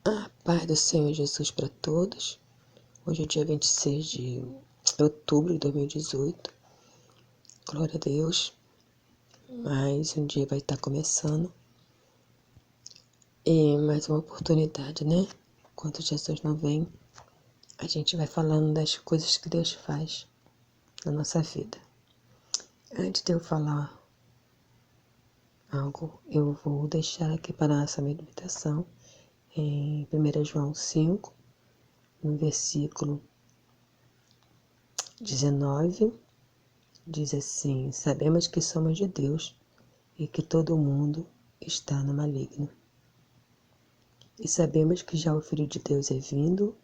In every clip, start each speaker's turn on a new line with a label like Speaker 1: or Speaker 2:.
Speaker 1: A paz do Senhor Jesus para todos. Hoje é dia 26 de outubro de 2018. Glória a Deus. Mais um dia vai estar começando. E mais uma oportunidade, né? Enquanto Jesus não vem, a gente vai falando das coisas que Deus faz na nossa vida. Antes de eu falar algo, eu vou deixar aqui para a nossa meditação em 1 João 5, no versículo 19. Diz assim: sabemos que somos de Deus e que todo mundo está no maligno. E sabemos que já o Filho de Deus é vindo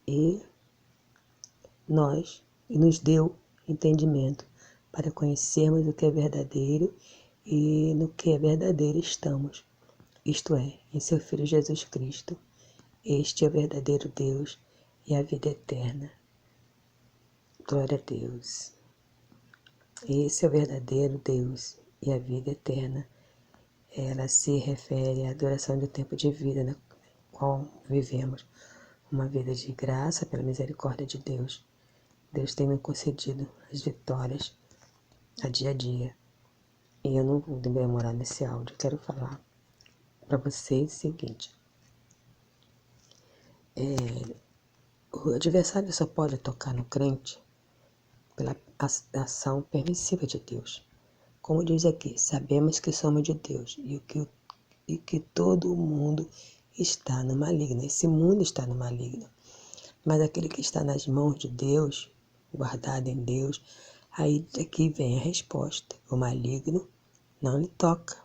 Speaker 1: e nos deu entendimento para conhecermos o que é verdadeiro e no que é verdadeiro estamos, isto é, em seu Filho Jesus Cristo. Este é o verdadeiro Deus e a vida eterna. Glória a Deus. Esse é o verdadeiro Deus e a vida eterna. Ela se refere à duração do tempo de vida na qual vivemos. Uma vida de graça pela misericórdia de Deus. Deus tem me concedido as vitórias a dia. E eu não vou demorar nesse áudio. Quero falar para vocês o seguinte. O adversário só pode tocar no crente pela ação permissiva de Deus. Como diz aqui, sabemos que somos de Deus e que todo mundo está no maligno. Esse mundo está no maligno. Mas aquele que está nas mãos de Deus, guardado em Deus, aí daqui vem a resposta. O maligno não lhe toca,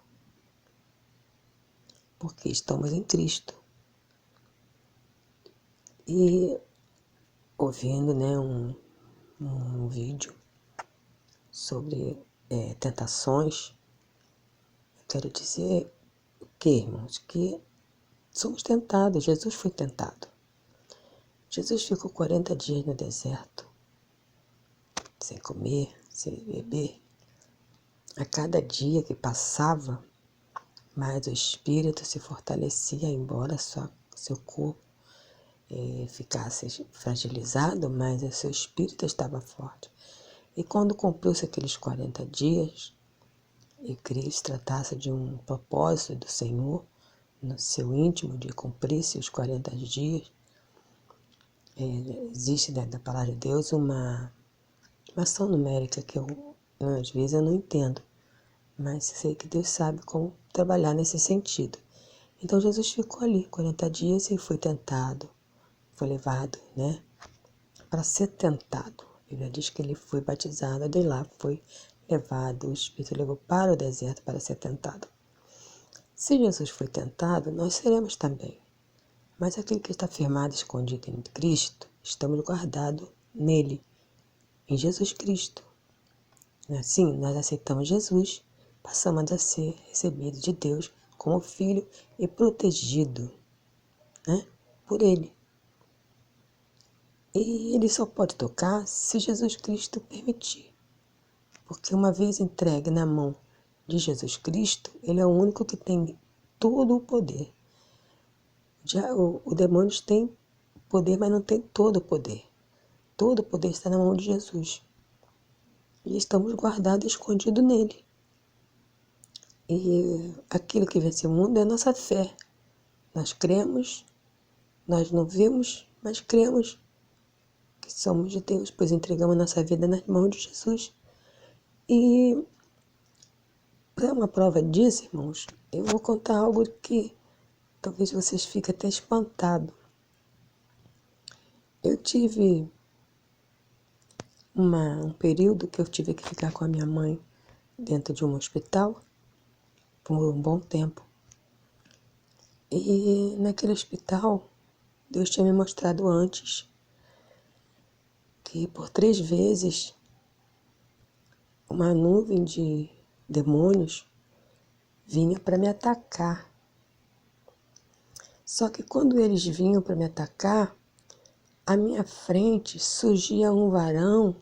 Speaker 1: porque estamos em Cristo. E ouvindo, né, um vídeo sobre tentações, eu quero dizer o que, irmãos? Que somos tentados. Jesus foi tentado. Jesus ficou 40 dias no deserto, sem comer, sem beber. A cada dia que passava, mais o espírito se fortalecia, embora seu corpo ficasse fragilizado, mas o seu espírito estava forte. E quando cumpriu-se aqueles 40 dias, e Cristo tratasse de um propósito do Senhor, no seu íntimo, de cumprir-se os 40 dias, existe dentro da palavra de Deus uma ação numérica que às vezes eu não entendo, mas sei que Deus sabe como trabalhar nesse sentido. Então Jesus ficou ali 40 dias e foi tentado, foi levado, né, para ser tentado. A Bíblia diz que ele foi batizado, de lá foi levado, o Espírito levou para o deserto para ser tentado. Se Jesus foi tentado, nós seremos também. Mas aquele que está firmado, escondido em Cristo, estamos guardados nele, em Jesus Cristo. Assim, nós aceitamos Jesus, passamos a ser recebidos de Deus como filho e protegido, né, por ele. E ele só pode tocar se Jesus Cristo permitir. Porque uma vez entregue na mão de Jesus Cristo, ele é o único que tem todo o poder. O demônio tem poder, mas não tem todo o poder. Todo o poder está na mão de Jesus. E estamos guardados e escondidos nele. E aquilo que vence o mundo é a nossa fé. Nós cremos, nós não vimos, mas cremos que somos de Deus, pois entregamos nossa vida nas mãos de Jesus. E para uma prova disso, irmãos, eu vou contar algo que talvez vocês fiquem até espantados. Eu tive um período que eu tive que ficar com a minha mãe dentro de um hospital por um bom tempo. E naquele hospital, Deus tinha me mostrado antes que por 3 vezes uma nuvem de demônios vinha para me atacar. Só que quando eles vinham para me atacar, à minha frente surgia um varão,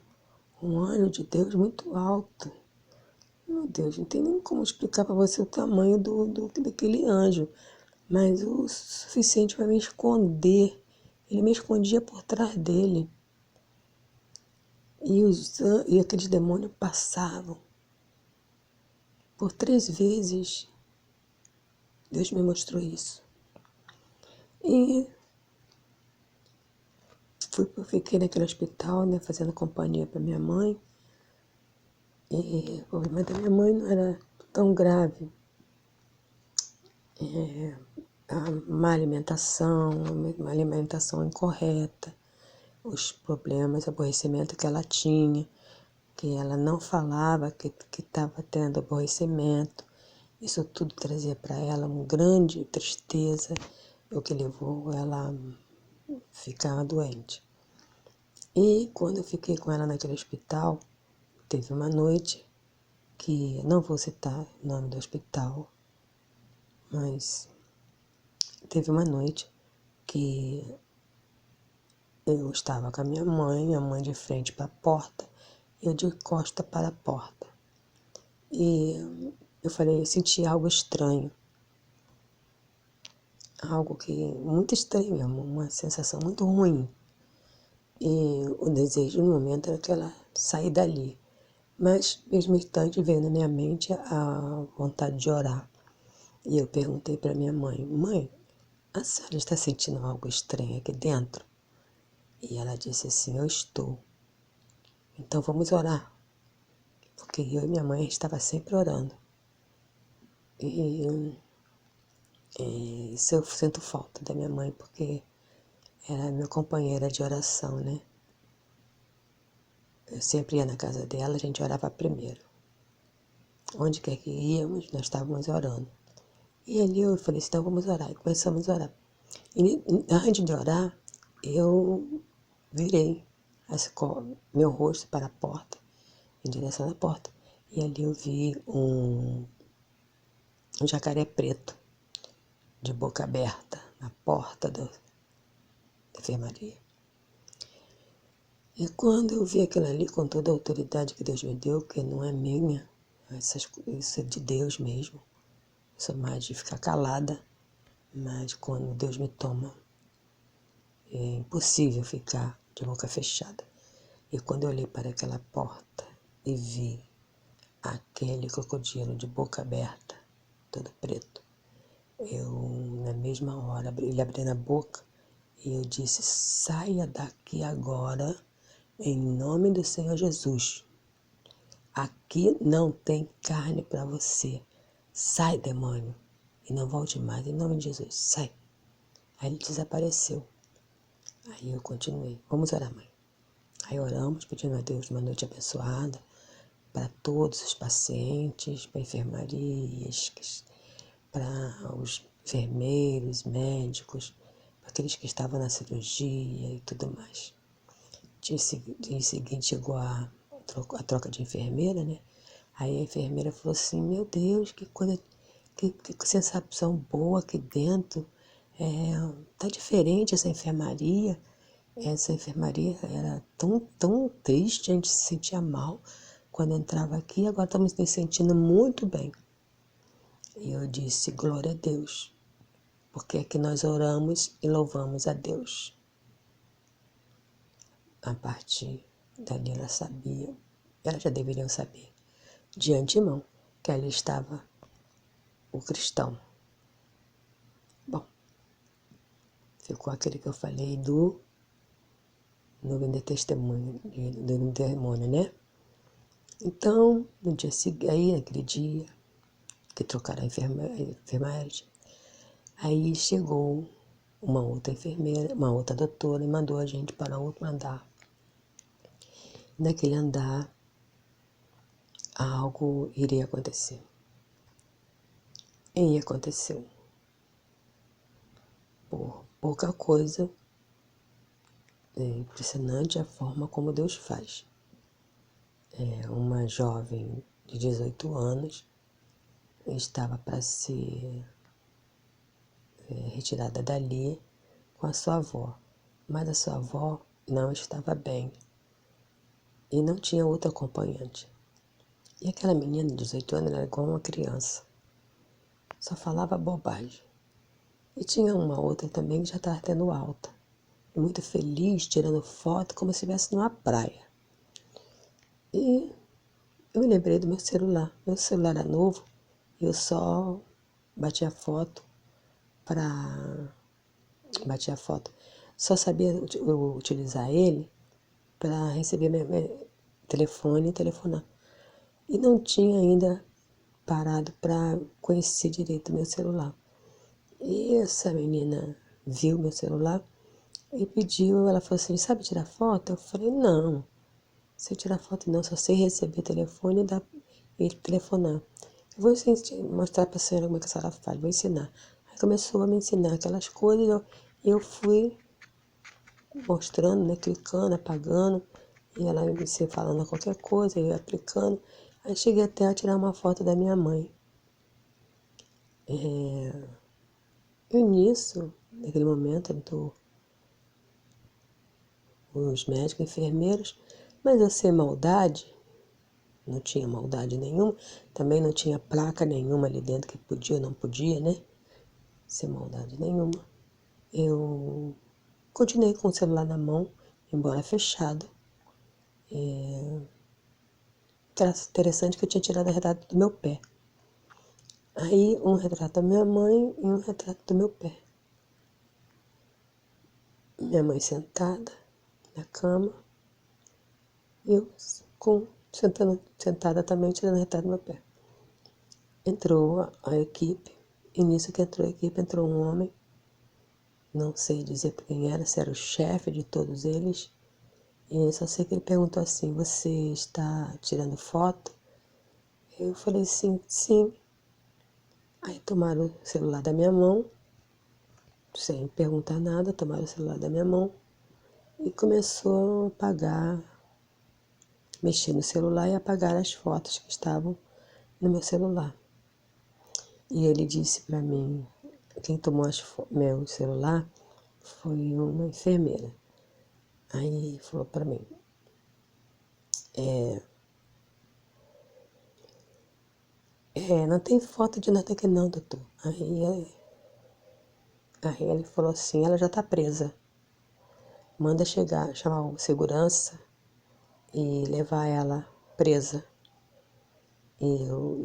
Speaker 1: um anjo de Deus muito alto. Meu Deus, não tem nem como explicar para você o tamanho daquele anjo. mas o suficiente para me esconder. Ele me escondia por trás dele. E aqueles demônios passavam. Por 3 vezes, Deus me mostrou isso. E fiquei naquele hospital, né, fazendo companhia para minha mãe. E o problema da minha mãe não era tão grave. A má alimentação, uma alimentação incorreta, os problemas, aborrecimento que ela tinha, que ela não falava que estava tendo aborrecimento. Isso tudo trazia para ela uma grande tristeza, o que levou ela a ficar doente. E quando eu fiquei com ela naquele hospital, teve uma noite que, não vou citar o nome do hospital, mas teve uma noite que eu estava com a mãe de frente para a porta, e eu de costa para a porta. E eu falei, eu senti algo estranho. Algo que, muito estranho mesmo, uma sensação muito ruim. E o desejo no momento era que ela saísse dali. Mas, mesmo instante, veio na minha mente a vontade de orar. E eu perguntei para minha mãe, mãe, a senhora está sentindo algo estranho aqui dentro? E ela disse assim, eu estou. Então vamos orar. Porque eu e minha mãe estava sempre orando. E isso eu sinto falta da minha mãe, porque era minha companheira de oração, né? Eu sempre ia na casa dela, a gente orava primeiro. Onde quer que íamos, nós estávamos orando. E ali eu falei assim, então vamos orar. E começamos a orar. E antes de orar, eu virei meu rosto para a porta, em direção à porta. E ali eu vi um jacaré preto, de boca aberta, na porta da enfermaria. E quando eu vi aquilo ali, com toda a autoridade que Deus me deu, que não é minha, isso é de Deus mesmo. Eu sou mais de ficar calada, mas quando Deus me toma, é impossível ficar de boca fechada. E quando eu olhei para aquela porta e vi aquele crocodilo de boca aberta, todo preto, eu, na mesma hora, ele abriu a boca e eu disse, saia daqui agora, em nome do Senhor Jesus. Aqui não tem carne para você. Sai, demônio, e não volte mais, em nome de Jesus, sai. Aí ele desapareceu. Aí eu continuei, vamos orar, mãe. Aí oramos, pedindo a Deus uma noite abençoada para todos os pacientes, para enfermarias, para os enfermeiros, médicos, para aqueles que estavam na cirurgia e tudo mais. Dia seguinte chegou a troca de enfermeira, né? Aí a enfermeira falou assim, meu Deus, que coisa, que sensação boa aqui dentro. Tá diferente essa enfermaria. Essa enfermaria era tão triste, a gente se sentia mal quando entrava aqui, agora estamos nos sentindo muito bem. E eu disse, glória a Deus, porque aqui nós oramos e louvamos a Deus. A partir dali ela sabia, elas já deveriam saber, de antemão, que ali estava o cristão. Bom, ficou aquele que eu falei do vender testemunho do demônio, né? Então, no dia seguinte, aí naquele dia que trocaram a enfermagem, aí chegou uma outra enfermeira, uma outra doutora e mandou a gente para outro andar. Naquele andar, algo iria acontecer. E aconteceu. Por pouca coisa, é impressionante a forma como Deus faz. Uma jovem de 18 anos estava para ser retirada dali com a sua avó, mas a sua avó não estava bem e não tinha outro acompanhante. E aquela menina de 18 anos era igual uma criança, só falava bobagem. E tinha uma outra também que já estava tendo alta. E muito feliz, tirando foto, como se estivesse numa praia. E eu me lembrei do meu celular. Meu celular era novo e eu só batia foto para... Batia foto. Só sabia eu utilizar ele para receber meu telefone e telefonar. E não tinha ainda parado para conhecer direito o meu celular. E essa menina viu meu celular e pediu, ela falou assim, sabe tirar foto? Eu falei, não, sei tirar foto não, só sei receber telefone e telefonar. Eu vou mostrar para a senhora como é que a senhora faz, vou ensinar. Aí começou a me ensinar aquelas coisas e eu fui mostrando, né, clicando, apagando, e ela me falando qualquer coisa, eu ia aplicando. Aí cheguei até a tirar uma foto da minha mãe. E nisso, naquele momento, os médicos, enfermeiros, mas eu sem maldade, não tinha maldade nenhuma, também não tinha placa nenhuma ali dentro que podia ou não podia, né? Sem maldade nenhuma. Eu continuei com o celular na mão, embora fechado. Interessante que eu tinha tirado o retrato do meu pé. Aí um retrato da minha mãe e um retrato do meu pé. Minha mãe sentada na cama, eu sentada também tirando o retrato do meu pé. Entrou a equipe, e nisso que entrou a equipe, entrou um homem, não sei dizer quem era, se era o chefe de todos eles, e só sei que ele perguntou assim, você está tirando foto? Eu falei assim, sim. Aí tomaram o celular da minha mão, sem perguntar nada, tomaram o celular da minha mão e começou a apagar, mexer no celular e apagar as fotos que estavam no meu celular. E ele disse para mim, quem tomou meu celular foi uma enfermeira. Aí falou para mim, não tem foto de nada aqui não, doutor. Aí ele falou assim, ela já tá presa. Manda chamar o segurança e levar ela presa.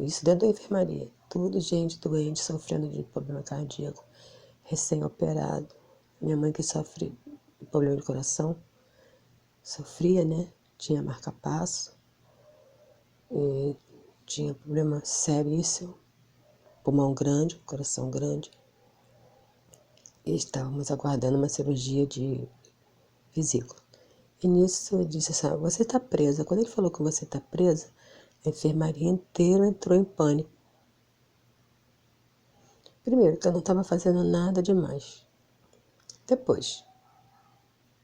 Speaker 1: Isso dentro da enfermaria. Tudo gente doente, sofrendo de problema cardíaco, recém-operado. Minha mãe que sofre de problema de coração, sofria, né? Tinha marca-passo, e tinha problema seríssimo, pulmão grande, coração grande. E estávamos aguardando uma cirurgia de vesícula. E nisso eu disse assim, você está presa. Quando ele falou que você está presa, a enfermaria inteira entrou em pânico. Primeiro, que eu não estava fazendo nada demais. Depois,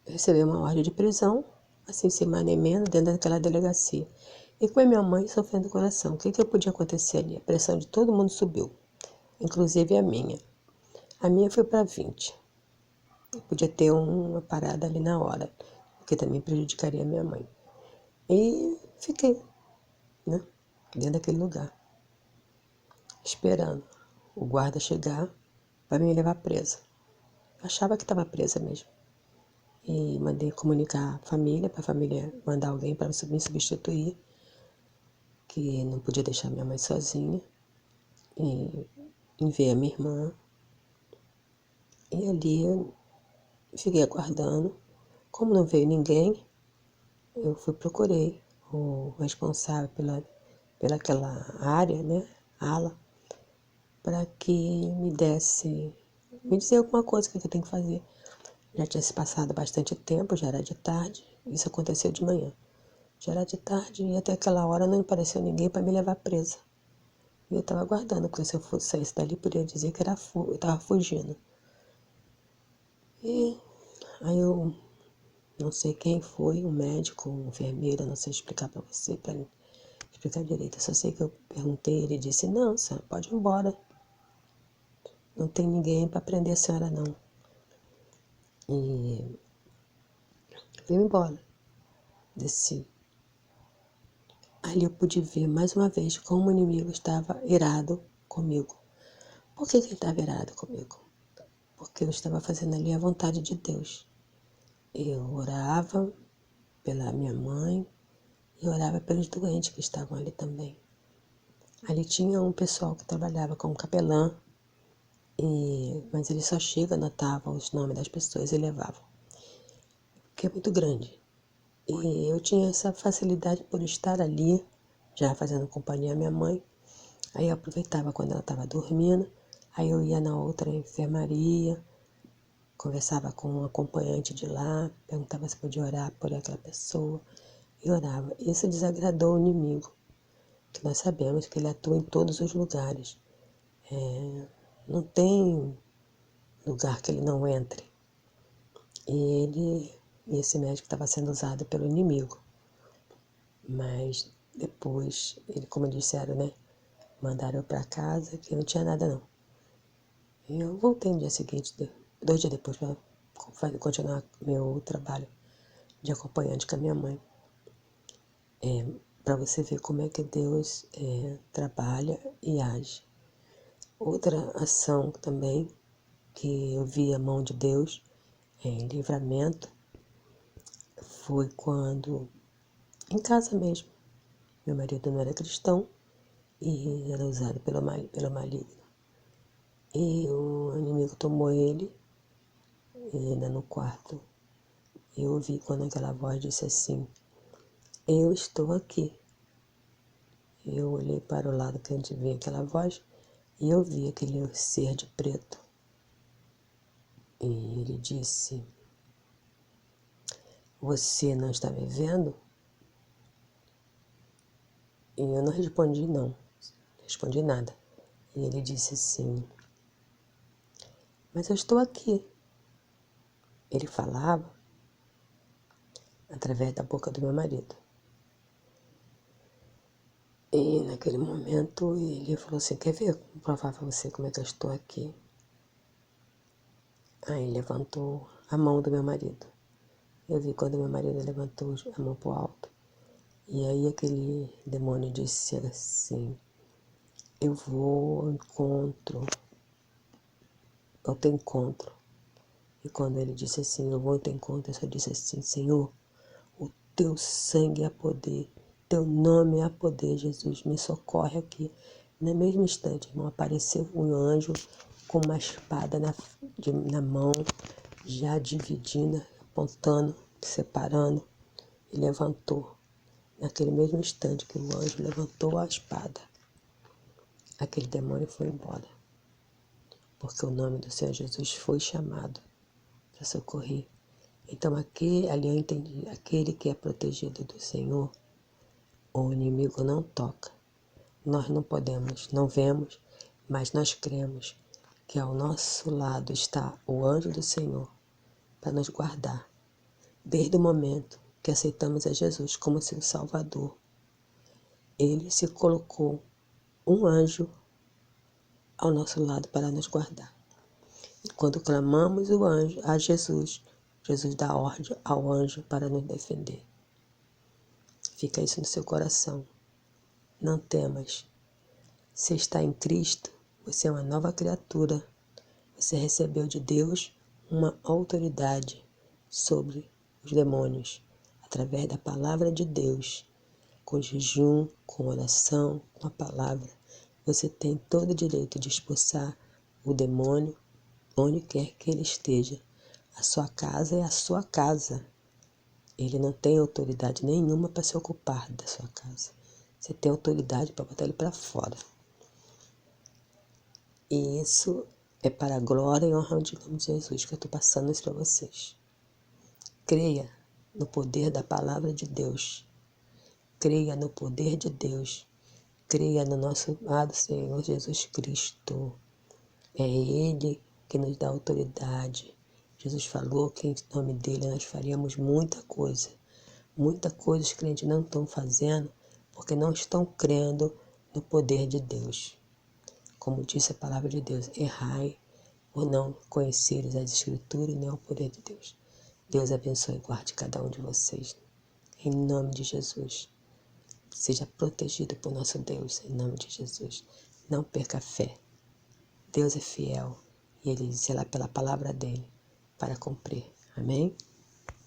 Speaker 1: eu recebi uma ordem de prisão, assim, sem mais nem menos, dentro daquela delegacia. E com a minha mãe sofrendo do coração, o que podia acontecer ali? A pressão de todo mundo subiu, inclusive a minha. A minha foi para 20. Eu podia ter uma parada ali na hora, porque também prejudicaria a minha mãe. E fiquei, né, dentro daquele lugar, esperando o guarda chegar para me levar presa. Eu achava que estava presa mesmo. E mandei comunicar a família, para a família mandar alguém para me substituir, que não podia deixar minha mãe sozinha, e enviei a minha irmã. E ali eu fiquei aguardando. Como não veio ninguém, eu procurei o responsável pela aquela área, né, ala, para que me dizer alguma coisa que eu tenho que fazer. Já tinha se passado bastante tempo, já era de tarde, isso aconteceu de manhã. Já era de tarde e até aquela hora não apareceu ninguém para me levar presa. E eu estava aguardando, porque se eu saísse dali, poderia dizer que eu estava fugindo. E aí eu não sei quem foi, um médico, uma enfermeira, não sei explicar para você, para explicar direito. Eu só sei que eu perguntei, ele disse, não, senhora, pode ir embora. Não tem ninguém para prender a senhora, não. E fui embora. Desci. Ali eu pude ver mais uma vez como o inimigo estava irado comigo. Por que ele estava irado comigo? que eu estava fazendo ali a vontade de Deus. Eu orava pela minha mãe e orava pelos doentes que estavam ali também. Ali tinha um pessoal que trabalhava como capelã, mas ele só chega, anotava os nomes das pessoas e levava, porque é muito grande. E eu tinha essa facilidade por estar ali, já fazendo companhia à minha mãe. Aí eu aproveitava quando ela estava dormindo, aí eu ia na outra enfermaria, conversava com um acompanhante de lá, perguntava se podia orar por aquela pessoa e orava. Isso desagradou o inimigo, que nós sabemos que ele atua em todos os lugares. Não tem lugar que ele não entre. E esse médico estava sendo usado pelo inimigo. Mas depois, como disseram, né? Mandaram eu para casa, que não tinha nada não. E eu voltei no dia seguinte, 2 dias depois, para continuar meu trabalho de acompanhante com a minha mãe. Para você ver como é que Deus trabalha e age. Outra ação também que eu vi a mão de Deus em livramento foi quando, em casa mesmo, meu marido não era cristão e era usado pelo maligno. E o inimigo tomou ele, e ainda no quarto. Eu ouvi quando aquela voz disse assim: eu estou aqui. Eu olhei para o lado que a gente vê aquela voz e eu vi aquele ser de preto. E ele disse: você não está me vendo? E eu não respondi não, respondi nada. E ele disse assim: mas eu estou aqui. Ele falava através da boca do meu marido. E naquele momento ele falou assim: quer ver? Vou provar para você como é que eu estou aqui. Aí levantou a mão do meu marido. Eu vi quando meu marido levantou a mão para o alto. E aí aquele demônio disse assim: eu vou ao teu encontro. E quando ele disse assim: eu vou ao teu encontro, eu só disse assim: Senhor, o teu sangue é poder, teu nome é poder, Jesus, me socorre aqui. No mesmo instante, irmão, apareceu um anjo com uma espada na mão, já dividindo, apontando, separando, e levantou. Naquele mesmo instante que o anjo levantou a espada, aquele demônio foi embora. Porque o nome do Senhor Jesus foi chamado para socorrer. Então ali eu entendi, aquele que é protegido do Senhor, o inimigo não toca. Nós não podemos, não vemos, mas nós cremos que ao nosso lado está o anjo do Senhor para nos guardar. Desde o momento que aceitamos a Jesus como seu Salvador, ele se colocou um anjo ao nosso lado para nos guardar. Quando clamamos o anjo a Jesus, Jesus dá ordem ao anjo para nos defender. Fica isso no seu coração. Não temas. Você está em Cristo, você é uma nova criatura. Você recebeu de Deus uma autoridade sobre os demônios, através da palavra de Deus, com jejum, com oração, com a palavra. Você tem todo o direito de expulsar o demônio onde quer que ele esteja. A sua casa é a sua casa. Ele não tem autoridade nenhuma para se ocupar da sua casa. Você tem autoridade para botar ele para fora. E isso é para a glória e honra de nome de Jesus que eu estou passando isso para vocês. Creia no poder da palavra de Deus. Creia no poder de Deus. Creia no nosso amado Senhor Jesus Cristo. É Ele que nos dá autoridade. Jesus falou que em nome dele nós faríamos muita coisa. Muita coisa os crentes não estão fazendo porque não estão crendo no poder de Deus. Como disse a palavra de Deus, errai por não conheceres as Escrituras nem o poder de Deus. Deus abençoe e guarde cada um de vocês. Em nome de Jesus. Seja protegido por nosso Deus, em nome de Jesus. Não perca a fé. Deus é fiel E ele disse lá pela palavra dele para cumprir. Amém?